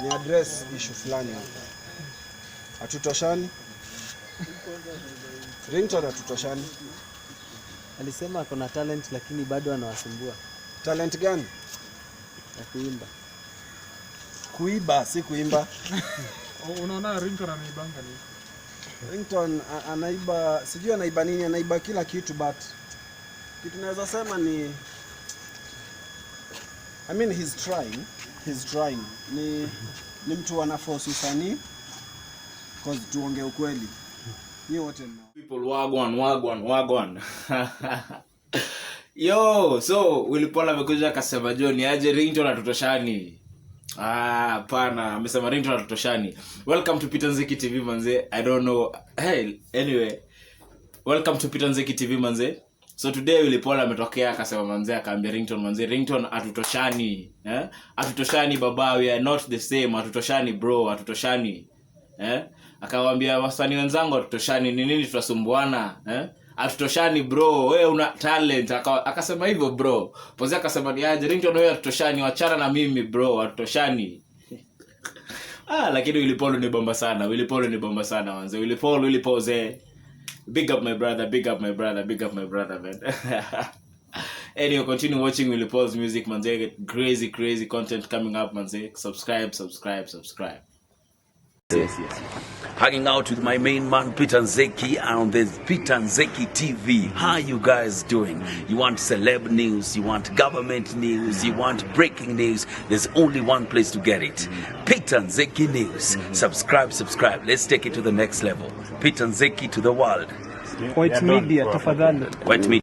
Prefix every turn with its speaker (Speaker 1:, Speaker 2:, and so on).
Speaker 1: ni address issue fulani hapa. Hatutoshani. Ringtone hatutoshani.
Speaker 2: Alisema kuna talent lakini bado anawasumbua.
Speaker 1: Talent gani?
Speaker 2: Ya kuimba.
Speaker 1: Kuiba, si kuimba.
Speaker 3: Unaona Ringtone anaibanga ni?
Speaker 1: Ringtone anaiba, sijui anaiba nini, anaiba kila kitu, but kitu naweza sema ni he's trying. Ni mtu ana force usanii cause tuongee ukweli. Ni wote nao.
Speaker 4: People wagwan. Yo, so Willy amekuja akasema John aje Ringtone hatutoshani. Pana amesema Ringtone hatutoshani. Welcome to Tanzania TV manze. I don't know. Hey, anyway. Welcome to Tanzania TV manze. So today Willy ametokea akasema manze akaambia Ringtone manze Ringtone hatutoshani. Hatutoshani baba, we are not the same. Hatutoshani bro, hatutoshani. Akawaambia wasanii wenzangu hatutoshani, ni nini tutasumbuana? Hatutoshani bro, wewe una talent. Akasema hivyo bro. Pozzee akasema ni aje Ringtone wewe hatutoshani, wachana na mimi bro, hatutoshani. Lakini Willy ni bomba sana. Willy ni bomba sana manze. Willy Pozzee. Big up my brother man. Anyway, continue watching Willy music manze. Crazy content coming up manze. Subscribe.
Speaker 5: Yes. Hanging out with my main man Tanzania on the Tanzania TV. How you guys doing? You want celeb news, you want government news, you want breaking news. There's only one place to get it. Tanzania News. Subscribe. Let's take it to the next level. Tanzania to the world.
Speaker 3: White media tafadhali.
Speaker 5: White media.